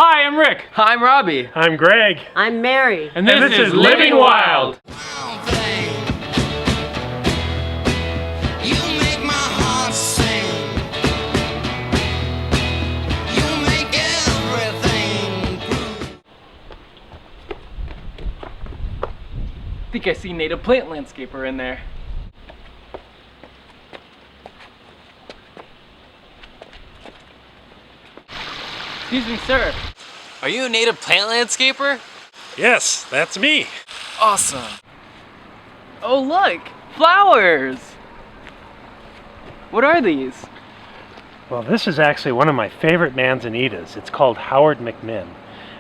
Hi, I'm Rick. Hi, I'm Robbie. I'm Greg. I'm Mary. And this is Living Wild. I think I see native plant landscaper in there. Excuse me, sir. Are you a native plant landscaper? Yes, that's me. Awesome. Oh, look, flowers. What are these? Well, this is actually one of my favorite manzanitas. It's called Howard McMinn.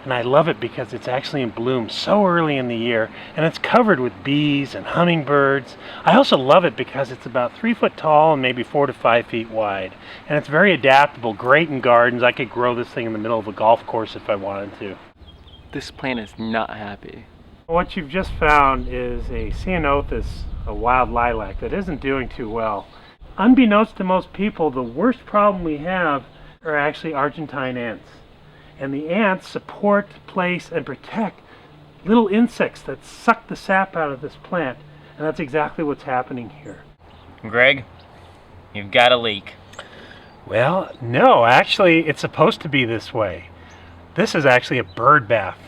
And I love it because it's actually in bloom so early in the year, and it's covered with bees and hummingbirds. I also love it because it's about 3 foot tall and maybe 4 to 5 feet wide. And it's very adaptable, great in gardens. I could grow this thing in the middle of a golf course if I wanted to. This plant is not happy. What you've just found is a ceanothus, a wild lilac, that isn't doing too well. Unbeknownst to most people, the worst problem we have are actually Argentine ants. And the ants support, place, and protect little insects that suck the sap out of this plant. And that's exactly what's happening here. Greg, you've got a leak. Well, no, actually, it's supposed to be this way. This is actually a bird bath.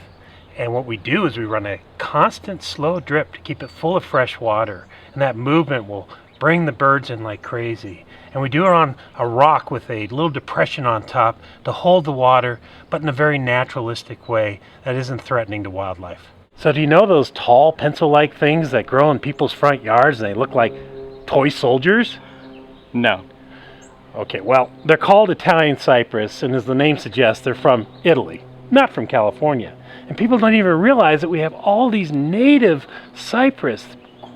And what we do is we run a constant slow drip to keep it full of fresh water. And that movement will bring the birds in like crazy. And we do it on a rock with a little depression on top to hold the water, but in a very naturalistic way that isn't threatening to wildlife. So do you know those tall pencil-like things that grow in people's front yards and they look like toy soldiers? No. Okay, well, they're called Italian cypress, and as the name suggests, they're from Italy, not from California. And people don't even realize that we have all these native cypress,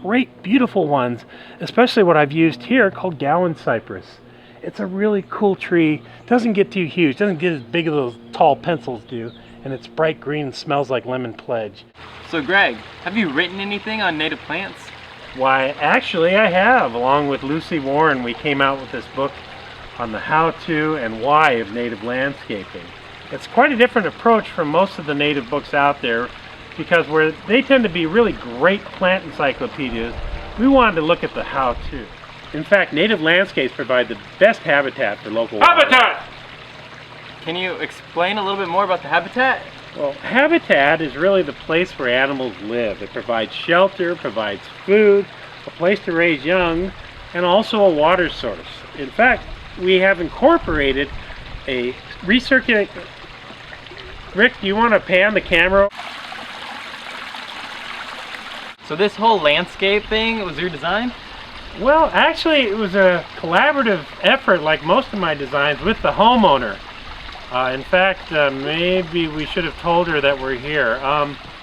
great beautiful ones, especially what I've used here called gowan cypress. It's a really cool tree, doesn't get too huge, doesn't get as big as those tall pencils do, and it's bright green and smells like lemon pledge. So Greg, have you written anything on native plants? Why, actually I have. Along with Lucy Warren, we came out with this book on the how-to and why of native landscaping. It's quite a different approach from most of the native books out there, because where they tend to be really great plant encyclopedias, we wanted to look at the how-to. In fact, native landscapes provide the best habitat for local wildlife. Can you explain a little bit more about the habitat? Well, habitat is really the place where animals live. It provides shelter, provides food, a place to raise young, and also a water source. In fact, we have incorporated a recirculate. Rick, do you want to pan the camera? So this whole landscape thing was your design? Well, actually, it was a collaborative effort, like most of my designs, with the homeowner. In fact, maybe we should have told her that we're here.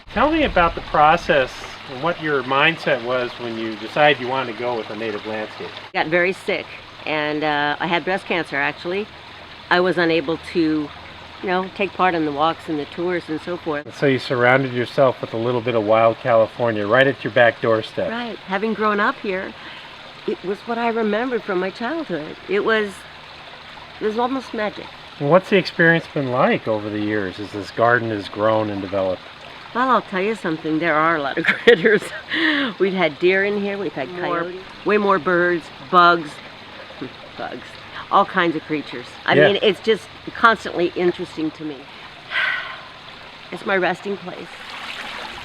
Tell me about the process and what your mindset was when you decided you wanted to go with a native landscape. Got very sick, and I had breast cancer, actually. I was unable to take part in the walks and the tours and so forth. So you surrounded yourself with a little bit of wild California right at your back doorstep. Right. Having grown up here, it was what I remembered from my childhood. It was almost magic. And what's the experience been like over the years as this garden has grown and developed? Well, I'll tell you something. There are a lot of critters. We've had deer in here. We've had coyotes. Way more birds, bugs, all kinds of creatures. I mean, it's just constantly interesting to me. It's my resting place.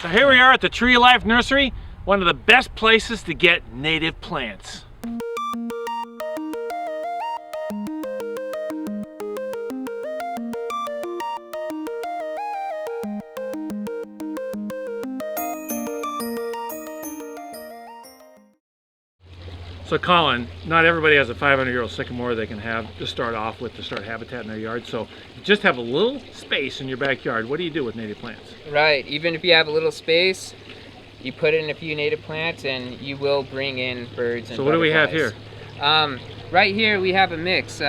So here we are at the Tree of Life Nursery, one of the best places to get native plants. So Colin, not everybody has a 500-year-old sycamore they can have to start off with to start habitat in their yard. So you just have a little space in your backyard. What do you do with native plants? Right, even if you have a little space, you put in a few native plants and you will bring in birds and So what do we have butterflies. here? Right here we have a mix.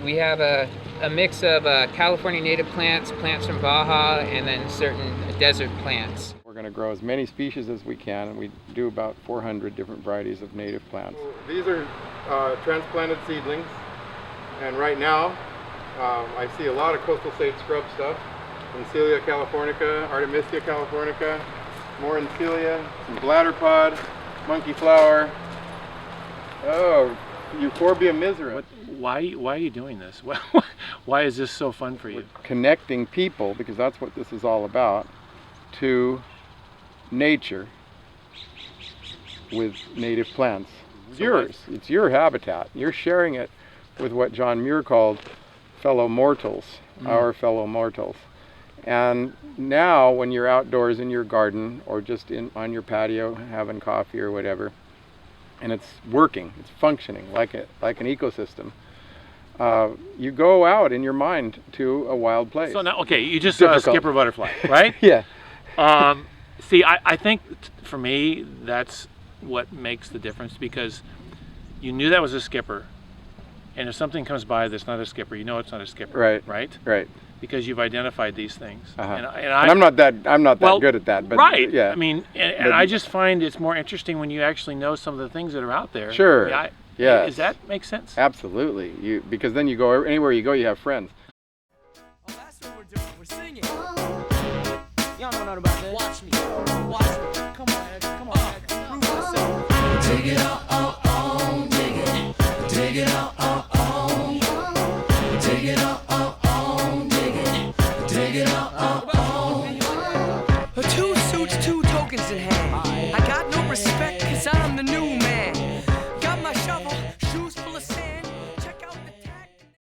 We have a mix of California native plants, plants from Baja, and then certain desert plants. We're going to grow as many species as we can, and we do about 400 different varieties of native plants. These are transplanted seedlings, and right now I see a lot of coastal sage scrub stuff. Encelia californica, Artemisia californica, more Encelia, some bladderpod, monkey flower. Oh, Euphorbia misera. Why are you doing this? Why is this so fun for you? Connecting people, because that's what this is all about, to nature with native plants. It's yours. It's your habitat. You're sharing it with what John Muir called fellow mortals, our fellow mortals. And now when you're outdoors in your garden or just on your patio having coffee or whatever, and it's working, it's functioning like an ecosystem, you go out in your mind to a wild place. So now, okay, you just saw a skipper butterfly, right? Yeah. See, I think for me, that's what makes the difference, because you knew that was a skipper, and if something comes by that's not a skipper, you know it's not a skipper. Right. Right? Right. Because you've identified these things. And And I'm not that good at that, but right. yeah. I mean, and I just find it's more interesting when you actually know some of the things that are out there. Sure. Yeah. Does that make sense? Absolutely. Because then you go anywhere you go, you have friends. Oh, that's what we're doing. We're singing. Y'all know nothing about that. Watch me.